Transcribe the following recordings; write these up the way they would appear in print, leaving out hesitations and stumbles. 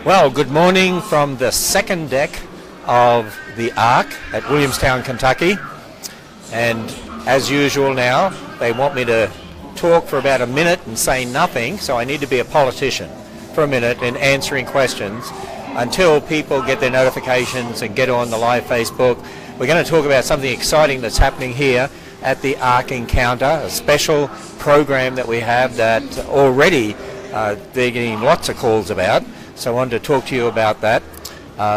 Well, good morning from the second deck of the Ark at Williamstown, Kentucky. And as usual now, they want me to talk for about a minute and say nothing, so I need to be a politician for a minute in answering questions until people get their notifications and get on the live Facebook. We're going to talk about something exciting that's happening here at the Ark Encounter, a special program that we have that already they're getting lots of calls about. So I wanted to talk to you about that.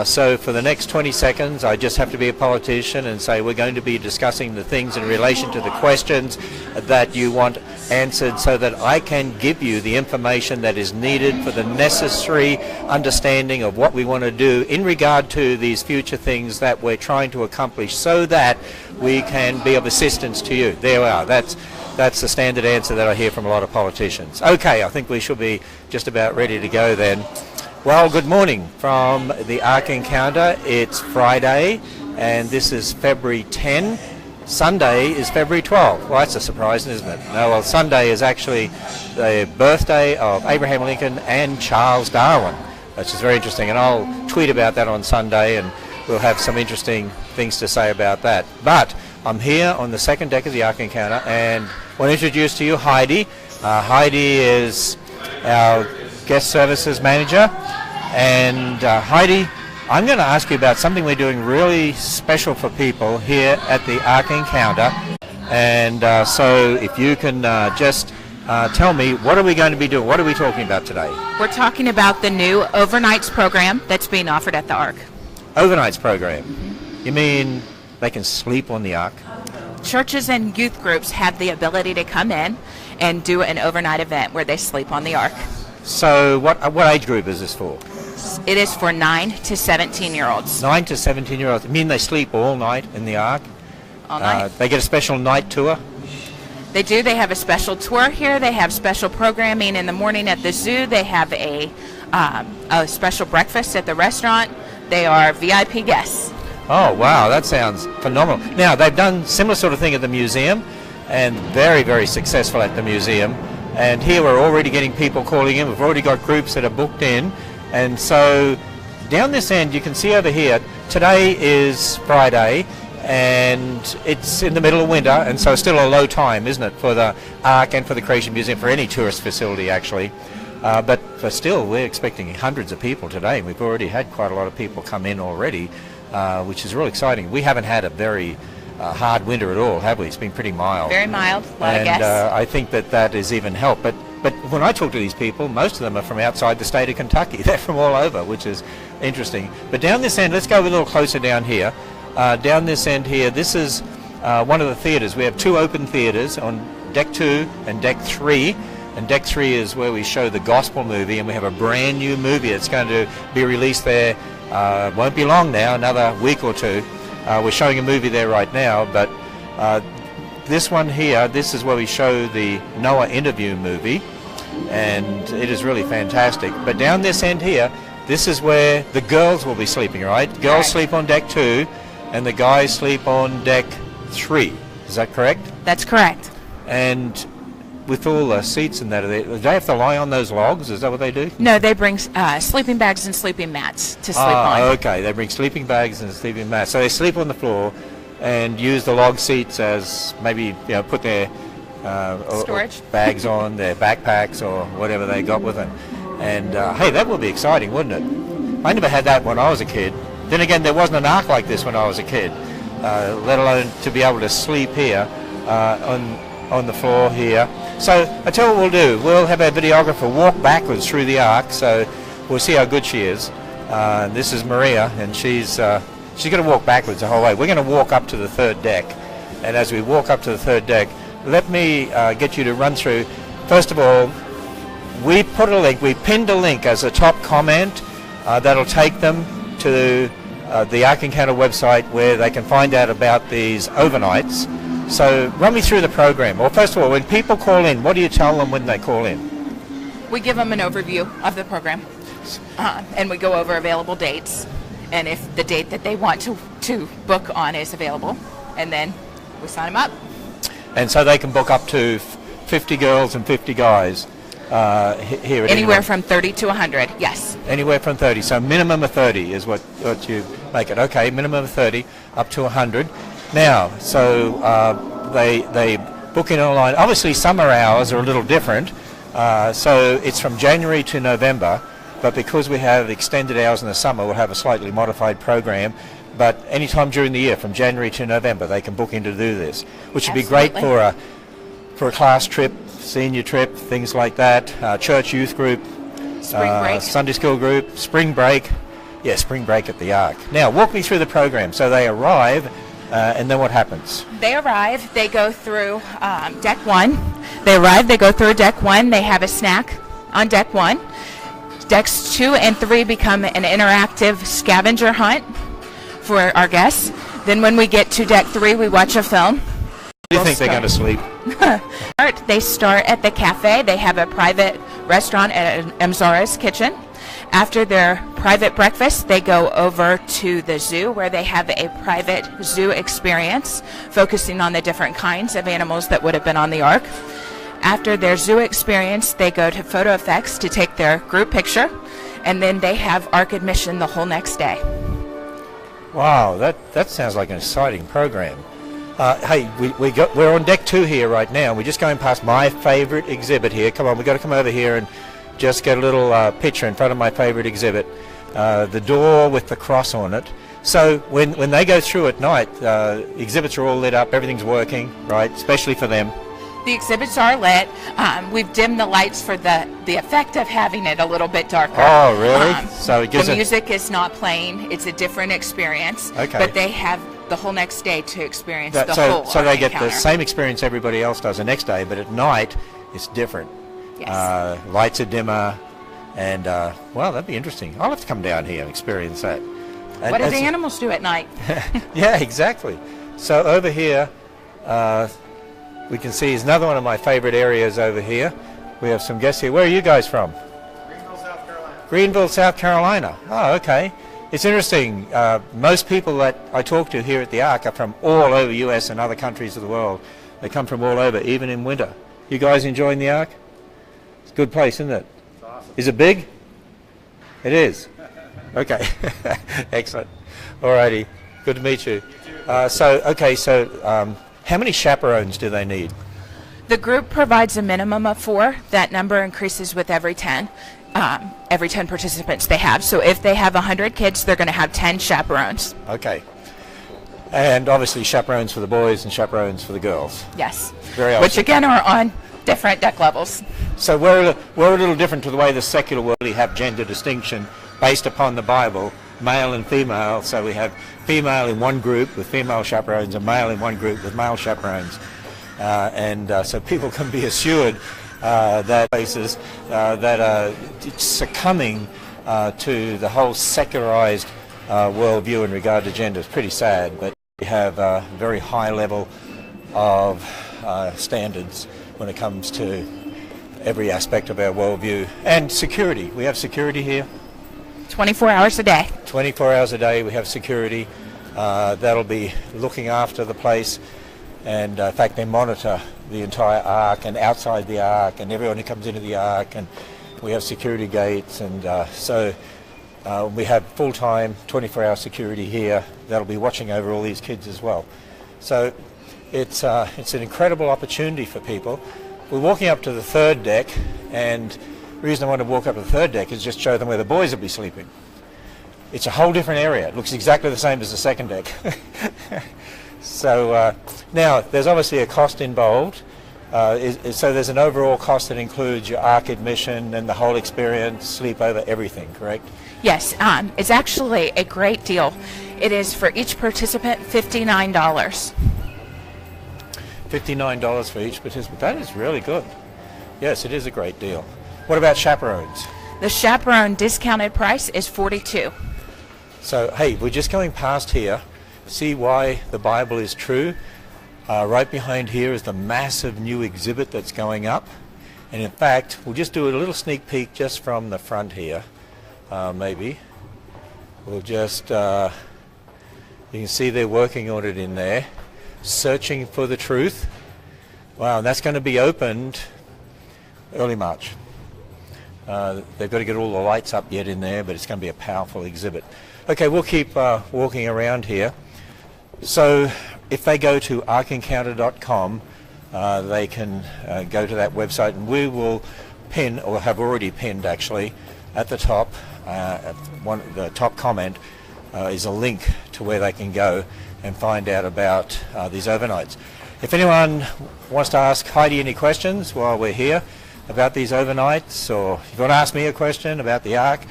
So for the next 20 seconds, I just have to be a politician and say we're going to be discussing the things in relation to the questions that you want answered so that I can give you the information that is needed for the necessary understanding of what we want to do in regard to these future things that we're trying to accomplish so that we can be of assistance to you. There we are. That's the standard answer that I hear from a lot of politicians. Okay, I think we should be just about ready to go then. Well, good morning from the Ark Encounter. It's Friday, and this is February 10. Sunday is February 12. Well, that's a surprise, isn't it? No, well, Sunday is actually the birthday of Abraham Lincoln and Charles Darwin, which is very interesting. And I'll tweet about that on Sunday, and we'll have some interesting things to say about that. But I'm here on the second deck of the Ark Encounter, and I want to introduce to you Heidi. Heidi is our guest services manager. And Heidi, I'm going to ask you about something we're doing really special for people here at the Ark Encounter. And so if you can just tell me, what are we going to be doing? What are we talking about today? We're talking about the new overnights program that's being offered at the Ark. Overnights program? Mm-hmm. You mean they can sleep on the Ark? Churches and youth groups have the ability to come in and do an overnight event where they sleep on the Ark. So what age group is this for? It is for 9 to 17-year-olds. 9 to 17-year-olds. You mean they sleep all night in the Ark? All night. They get a special night tour? They do. They have a special tour here. They have special programming in the morning at the zoo. They have a special breakfast at the restaurant. They are VIP guests. Oh, wow. That sounds phenomenal. Now, they've done similar sort of thing at the museum and very, very successful at the museum. And here we're already getting people calling in. We've already got groups that are booked in. And so down this end, you can see over here, today is Friday, and it's in the middle of winter, and so still a low time, isn't it, for the Ark and for the Creation Museum, for any tourist facility, actually. But still, we're expecting hundreds of people today. We've already had quite a lot of people come in already, which is really exciting. We haven't had a very hard winter at all, have we? It's been pretty mild. Very mild, a lot of guests. And I think that has even helped. But when I talk to these people, most of them are from outside the state of Kentucky. They're from all over, which is interesting. But down this end, let's go a little closer down here. Down this end here, this is one of the theaters. We have two open theaters on Deck 2 and Deck 3. And Deck 3 is where we show the gospel movie, and we have a brand new movie that's going to be released there. Won't be long now, another week or two. We're showing a movie there right now, but this one here, this is where we show the Noah interview movie, and it is really fantastic. But down this end here, this is where the girls will be sleeping, right? Girls sleep on Deck 2, and the guys sleep on Deck 3. Is that correct? That's correct. And with all the seats and that, do they have to lie on those logs? Is that what they do? No, they bring sleeping bags and sleeping mats to sleep on. Okay, they bring sleeping bags and sleeping mats. So they sleep on the floor and use the log seats as maybe, put their storage bags on, their backpacks or whatever they got with them. And hey, that would be exciting, wouldn't it? I never had that when I was a kid. Then again, there wasn't an Ark like this when I was a kid, let alone to be able to sleep here on the floor here. So I tell you what we'll do. We'll have our videographer walk backwards through the Ark, so we'll see how good she is. This is Maria, and she's going to walk backwards the whole way. We're going to walk up to the third deck, and as we walk up to the third deck, let me get you to run through. First of all, we pinned a link as a top comment that'll take them to the Ark Encounter website where they can find out about these overnights. So run me through the program. Well, first of all, when people call in, what do you tell them when they call in? We give them an overview of the program, and we go over available dates, and if the date that they want to book on is available, and then we sign them up. And so they can book up to 50 girls and 50 guys here at anywhere from 30 to 100, yes. Anywhere from 30. So minimum of 30 is what you make it. Okay, minimum of 30 up to 100. Now, so they book in online. Obviously, summer hours are a little different. So it's from January to November. But because we have extended hours in the summer, we'll have a slightly modified program. But anytime during the year, from January to November, they can book in to do this, which would be great for a class trip, senior trip, things like that, church youth group, Spring break. Sunday school group, spring break. Yeah, spring break at the Ark. Now, walk me through the program. So they arrive, and then what happens? They arrive, they go through deck 1. They arrive, they go through deck 1, they have a snack on deck 1. Decks 2 and 3 become an interactive scavenger hunt for our guests. Then when we get to deck 3, we watch a film. Do you think they're going to sleep? They start at the cafe. They have a private restaurant at Amzora's Kitchen. After their private breakfast, they go over to the zoo where they have a private zoo experience focusing on the different kinds of animals that would have been on the Ark. After their zoo experience, they go to Photo Effects to take their group picture, and then they have Ark admission the whole next day. Wow, that sounds like an exciting program. Hey, we're on deck 2 here right now. We're just going past my favorite exhibit here. Come on, we've got to come over here and just get a little picture in front of my favorite exhibit. The door with the cross on it. So when they go through at night, exhibits are all lit up, everything's working, right, especially for them. The exhibits are lit. We've dimmed the lights for the effect of having it a little bit darker. Oh, really? So it gives the music is not playing. It's a different experience. Okay. But they have the whole next day to experience the whole So they get encounter. the same experience everybody else does the next day, but at night it's different. Yes. Lights are dimmer, and well, that'd be interesting. I'll have to come down here and experience that. And what do the animals do at night? Yeah, exactly. So over here, we can see is another one of my favorite areas over here. We have some guests here. Where are you guys from? Greenville, South Carolina. Greenville, South Carolina. Oh, okay. It's interesting. Most people that I talk to here at the Ark are from all over US and other countries of the world. They come from all over, even in winter. You guys enjoying the Ark? It's a good place, isn't it? It's awesome. Is it big? It is. Okay. Excellent. Alrighty. Good to meet you. So how many chaperones do they need? The group provides a minimum of 4. That number increases with every 10 participants they have. So if they have 100 kids, they're going to have 10 chaperones. Okay. And obviously chaperones for the boys and chaperones for the girls. Yes. Very awesome. Which again are on different deck levels. So we're a little different to the way the secular world have gender distinction based upon the Bible, male and female. So we have female in one group with female chaperones and male in one group with male chaperones. So people can be assured that places that are succumbing to the whole secularized worldview in regard to gender is pretty sad, but we have a very high level of standards when it comes to every aspect of our worldview. And security. We have security here. 24 hours a day. 24 hours a day we have security. That'll be looking after the place, and in fact they monitor the entire Ark and outside the Ark and everyone who comes into the Ark, and we have security gates, and so we have full-time 24-hour security here that'll be watching over all these kids as well. So it's an incredible opportunity for people. We're walking up to the 3rd deck, and the reason I want to walk up to the 3rd deck is just show them where the boys will be sleeping. It's a whole different area. It looks exactly the same as the 2nd deck. So now there's obviously a cost involved. So there's an overall cost that includes your Ark admission and the whole experience, sleepover, everything, correct? Yes, it's actually a great deal. It is for each participant $59. $59 for each participant. That is really good. Yes, it is a great deal. What about chaperones? The chaperone discounted price is $42. So, hey, we're just going past here. See why the Bible is true. Right behind here is the massive new exhibit that's going up. And in fact, we'll just do a little sneak peek just from the front here, maybe. We'll just, you can see they're working on it in there. Searching for the Truth. Wow, and that's going to be opened early March. They've got to get all the lights up yet in there, but it's going to be a powerful exhibit. Okay, we'll keep walking around here. So if they go to arkencounter.com, they can go to that website, and we will pin, or have already pinned actually, at the top, the top comment is a link to where they can go and find out about these overnights. If anyone wants to ask Heidi any questions while we're here about these overnights, or if you want to ask me a question about the Ark,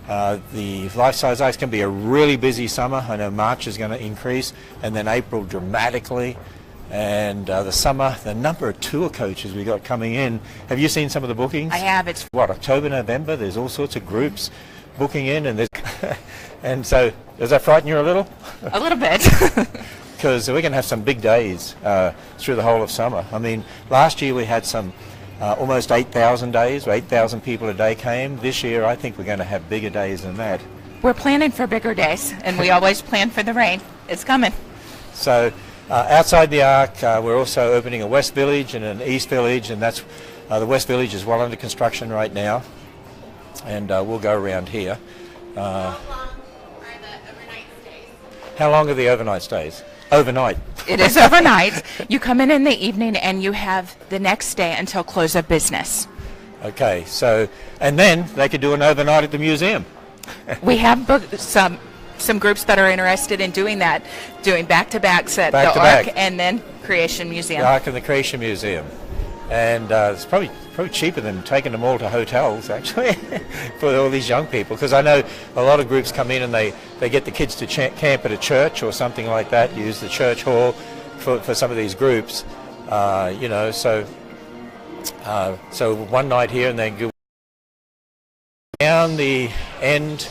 the Lifesize Ice can be a really busy summer. I know March is going to increase, and then April dramatically. And the summer, the number of tour coaches we got coming in. Have you seen some of the bookings? I have. It's what, October, November? There's all sorts of groups booking in, and there's and so does that frighten you a little? a little bit. Because we're going to have some big days through the whole of summer. I mean, last year we had some almost 8,000 days, where 8,000 people a day came. This year I think we're going to have bigger days than that. We're planning for bigger days, and we always plan for the rain. It's coming. So outside the Ark, we're also opening a West Village and an East Village, and that's the West Village is well under construction right now, and we'll go around here. How long are the overnight stays? How long are the overnight stays? Overnight. It is overnight. You come in the evening, and you have the next day until close of business. Okay, so, and then they could do an overnight at the museum. We have booked some groups that are interested in doing that, doing back-to-backs at the Ark and then Creation Museum. The Ark and the Creation Museum. And it's probably cheaper than taking them all to hotels, actually, for all these young people. Because I know a lot of groups come in and they get the kids to camp at a church or something like that, use the church hall for some of these groups. You know, so one night here and then go down the end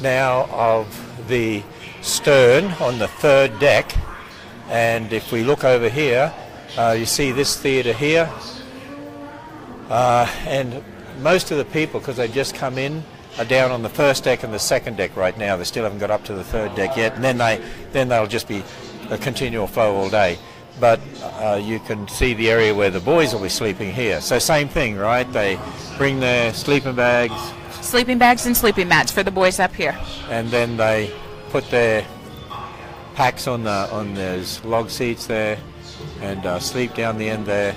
now of the stern on the third deck, and if we look over here, you see this theatre here, and most of the people, because they've just come in, are down on the first deck and the second deck right now. They still haven't got up to the third deck yet, and then they'll just be a continual flow all day. But you can see the area where the boys will be sleeping here. So same thing, right? They bring their sleeping bags. Sleeping bags and sleeping mats for the boys up here. And then they put their packs on those log seats there and sleep down the end there.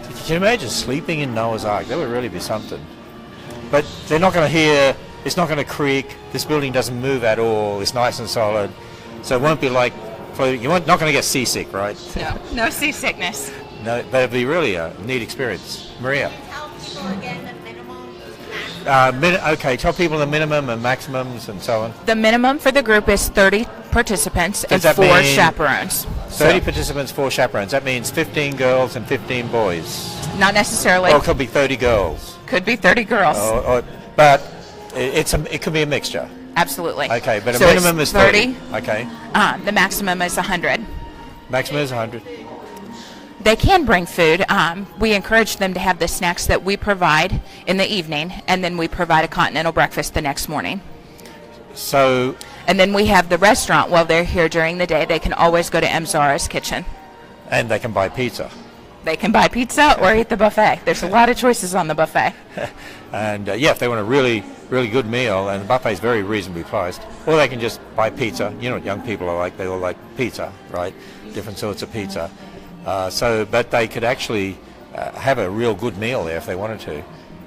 Can you imagine sleeping in Noah's Ark? That would really be something. But they're not going to hear, it's not going to creak. This building doesn't move at all. It's nice and solid. So it won't be like floating. You're not going to get seasick, right? No seasickness. No, but it'll be really a neat experience. Maria. Tell people again the minimum. Okay, tell people the minimum and maximums and so on. The minimum for the group is 30 participants and that 4 mean chaperones. 30 participants, 4 chaperones. That means 15 girls and 15 boys. Not necessarily. Or it could be 30 girls. Could be 30 girls. But it could be a mixture. Absolutely. Okay, but a so minimum is 30. 30. Okay. The maximum is 100. Maximum is 100. They can bring food. We encourage them to have the snacks that we provide in the evening, and then we provide a continental breakfast the next morning. So. And then we have the restaurant while they're here during the day. They can always go to M. Zara's kitchen. And they can buy pizza. They can buy pizza or eat the buffet. There's a lot of choices on the buffet. And yeah, if they want a really, really good meal, and the buffet is very reasonably priced, or they can just buy pizza. You know what young people are like? They all like pizza, right? Different sorts of pizza. But they could actually have a real good meal there if they wanted to.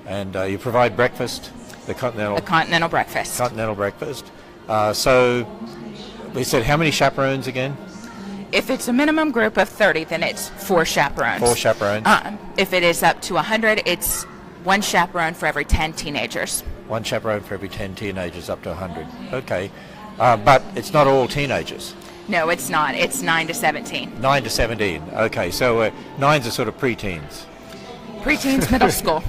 And you provide breakfast, the continental breakfast. Continental breakfast. So we said how many chaperones again? If it's a minimum group of 30, then it's 4 chaperones. 4 chaperones. If it is up to 100, it's 1 chaperone for every 10 teenagers. 1 chaperone for every 10 teenagers up to 100. Okay. But it's not all teenagers. No, it's not. It's 9 to 17. 9 to 17. Okay, so 9s are sort of preteens. Preteens, middle school.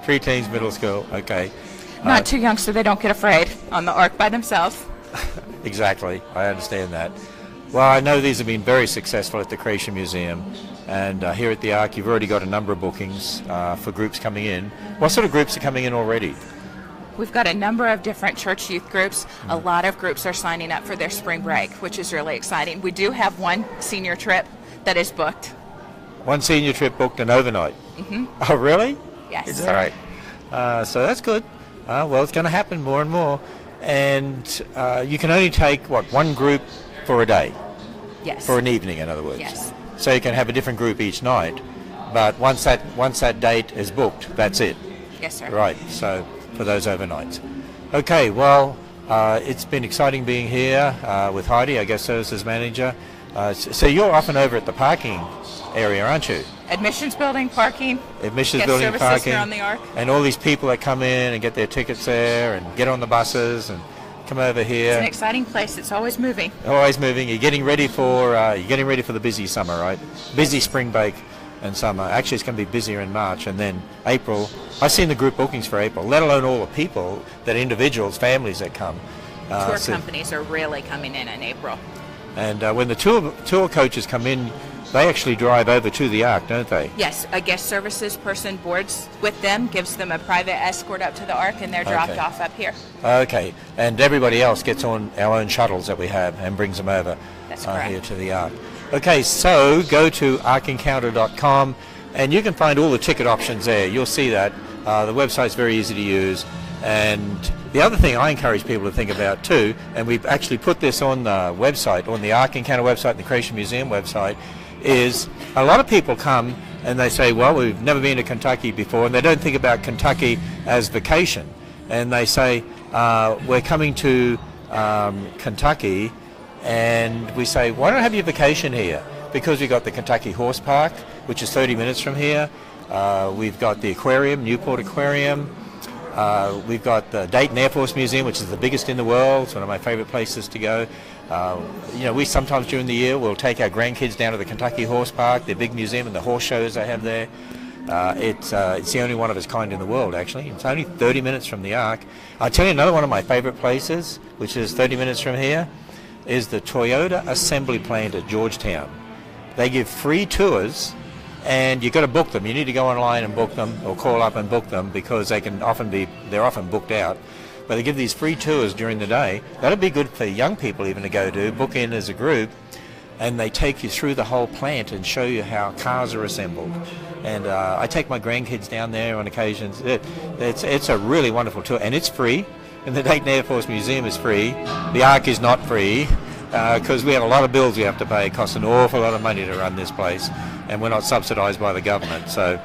Preteens, middle school. Okay. Not too young so they don't get afraid on the Ark by themselves. Exactly. I understand that. Well, I know these have been very successful at the Creation Museum, and here at the Ark you've already got a number of bookings for groups coming in. What sort of groups are coming in already? We've got a number of different church youth groups. A lot of groups are signing up for their spring break, which is really exciting. We do have one senior trip that is booked. One senior trip booked and overnight? Mm-hmm. Oh, really? Yes. All right. So that's good. Well, it's going to happen more and more. And you can only take, one group for a day? Yes. For an evening, in other words. Yes. So you can have a different group each night. But once that date is booked, that's it. Yes, sir. Right, so for those overnights. Okay, well, it's been exciting being here with Heidi, our guest services manager. So you're often over at the parking area, aren't you? Admissions building, parking. Admissions guest building, services parking. here on the Ark. And all these people that come in and get their tickets there and get on the buses and come over here. It's an exciting place. It's always moving. Always moving. You're getting ready for the busy summer, right? Busy spring break and summer. Actually, it's going to be busier in March, and then April. I've seen the group bookings for April, let alone all the people, individuals, families that come. Tour companies are really coming in April. And when the tour coaches come in, they actually drive over to the Ark, don't they? Yes, a guest services person boards with them, gives them a private escort up to the Ark, and they're dropped off up here. Okay, and everybody else gets on our own shuttles that we have and brings them over here to the Ark. Okay, so go to arkencounter.com and you can find all the ticket options there. You'll see that. The website's very easy to use. And the other thing I encourage people to think about too, and we've actually put this on the website, on the Ark Encounter website and the Creation Museum website, is a lot of people come and they say, well, we've never been to Kentucky before, and they don't think about Kentucky as vacation. And they say, we're coming to Kentucky, and we say, why don't I have your vacation here? Because we've got the Kentucky Horse Park, which is 30 minutes from here. We've got the aquarium, Newport Aquarium. We've got the Dayton Air Force Museum, which is the biggest in the world. It's one of my favorite places to go. We sometimes during the year will take our grandkids down to the Kentucky Horse Park, their big museum, and the horse shows they have there. It's the only one of its kind in the world, actually. It's only 30 minutes from the Ark. I'll tell you another one of my favorite places, which is 30 minutes from here, is the Toyota Assembly Plant at Georgetown. They give free tours, and you've got to book them. You need to go online and book them, or call up and book them, because they're often booked out. But they give these free tours during the day. That'd be good for young people even to go to, book in as a group, and they take you through the whole plant and show you how cars are assembled. And I take my grandkids down there on occasions. It's a really wonderful tour, and it's free. And the Dayton Air Force Museum is free. The Ark is not free, because we have a lot of bills we have to pay. It costs an awful lot of money to run this place, and we're not subsidized by the government. So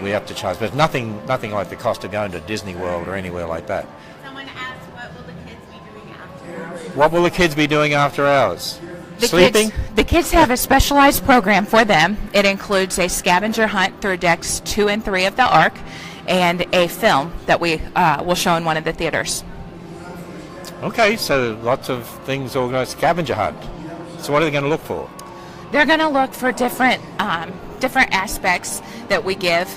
we have to charge. But nothing like the cost of going to Disney World or anywhere like that. Someone asked, what will the kids be doing after hours? What will the kids be doing after hours? Sleeping? The kids have a specialized program for them. It includes a scavenger hunt through decks 2 and 3 of the Ark, and a film that we will show in one of the theaters. Okay, so lots of things organized. Scavenger hunt. So what are they going to look for? They're going to look for different aspects that we give.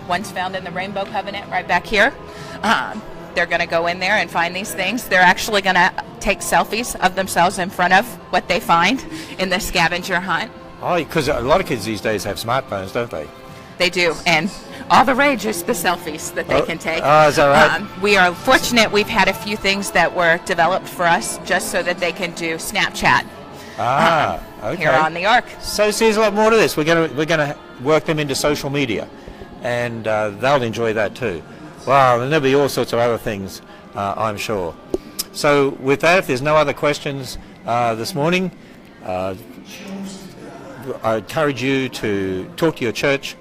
One's found in the Rainbow Covenant right back here. They're going to go in there and find these things. They're actually going to take selfies of themselves in front of what they find in the scavenger hunt. Oh, because a lot of kids these days have smartphones, don't they? They do, and all the rage is the selfies that they can take. Oh, is that right? We are fortunate we've had a few things that were developed for us just so that they can do Snapchat. Okay. Here on the Ark. So there's a lot more to this. We're gonna work them into social media, and they'll enjoy that too. Wow, and there'll be all sorts of other things, I'm sure. So with that, if there's no other questions this morning, I encourage you to talk to your church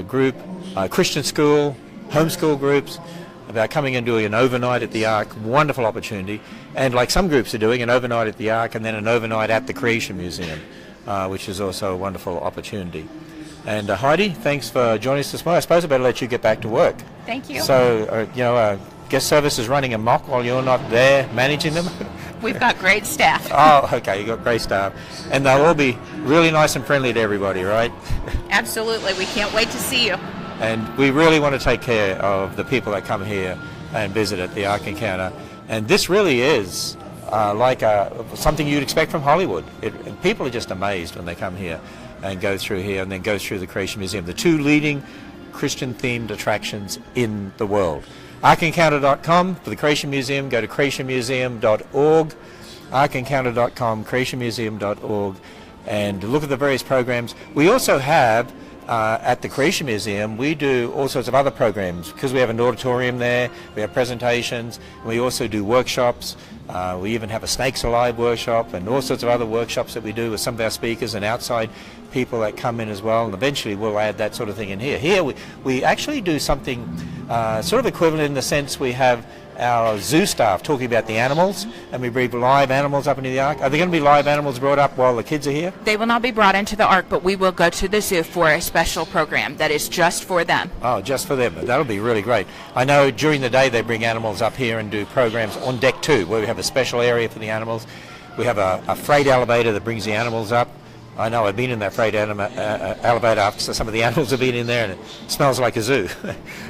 group, Christian school, homeschool groups, about coming and doing an overnight at the Ark. Wonderful opportunity. And like some groups are doing, an overnight at the Ark and then an overnight at the Creation Museum, which is also a wonderful opportunity. And Heidi, thanks for joining us this morning. I suppose I better let you get back to work. Thank you. So, guest service is running amok while you're not there managing them? We've got great staff. Oh, okay, you've got great staff. And they'll all be really nice and friendly to everybody, right? Absolutely. We can't wait to see you. And we really want to take care of the people that come here and visit at the Ark Encounter. And this really is like something you'd expect from Hollywood. People are just amazed when they come here and go through here and then go through the Creation Museum, the 2 leading Christian-themed attractions in the world. arkencounter.com for the Creation Museum. Go to creationmuseum.org, arkencounter.com, creationmuseum.org, and look at the various programs. We also have at the Creation Museum, we do all sorts of other programs because we have an auditorium there, we have presentations, we also do workshops. We even have a Snakes Alive workshop and all sorts of other workshops that we do with some of our speakers and outside people that come in as well, and eventually we'll add that sort of thing in here. Here we actually do something sort of equivalent in the sense we have our zoo staff talking about the animals, and we bring live animals up into the Ark. Are there going to be live animals brought up while the kids are here? They will not be brought into the Ark, but we will go to the zoo for a special program that is just for them. Oh, just for them. That'll be really great. I know during the day they bring animals up here and do programs on deck 2, where we have a special area for the animals. We have a freight elevator that brings the animals up. I know I've been in that freight elevator after some of the animals have been in there, and it smells like a zoo.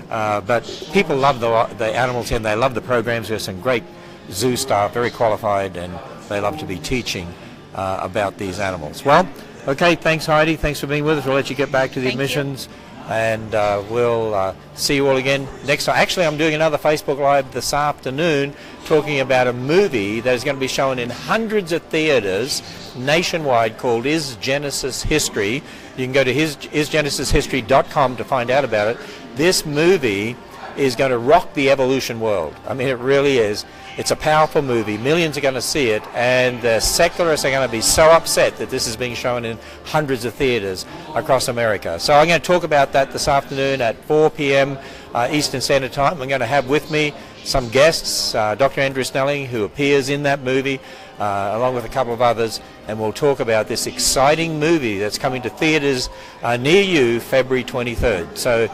But people love the animals here, and they love the programs. There's some great zoo staff, very qualified, and they love to be teaching about these animals. Well, okay, thanks Heidi. Thanks for being with us. We'll let you get back to the admissions, and we'll see you all again next time. Actually, I'm doing another Facebook Live this afternoon talking about a movie that is going to be shown in hundreds of theaters nationwide called Is Genesis History. You can go to isgenesishistory.com to find out about it. This movie is going to rock the evolution world. I mean, it really is. It's a powerful movie. Millions are going to see it, and the secularists are going to be so upset that this is being shown in hundreds of theaters across America. So I'm going to talk about that this afternoon at 4 p.m. Eastern Standard Time. I'm going to have with me some guests, Dr. Andrew Snelling, who appears in that movie, along with a couple of others, and we'll talk about this exciting movie that's coming to theaters near you February 23rd. So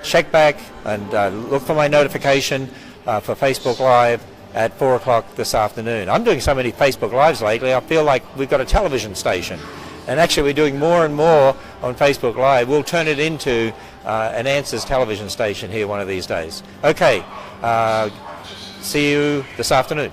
check back and look for my notification for Facebook Live at 4 o'clock this afternoon. I'm doing so many Facebook Lives lately, I feel like we've got a television station. And actually we're doing more and more on Facebook Live. We'll turn it into an Answers television station here one of these days. Okay, see you this afternoon.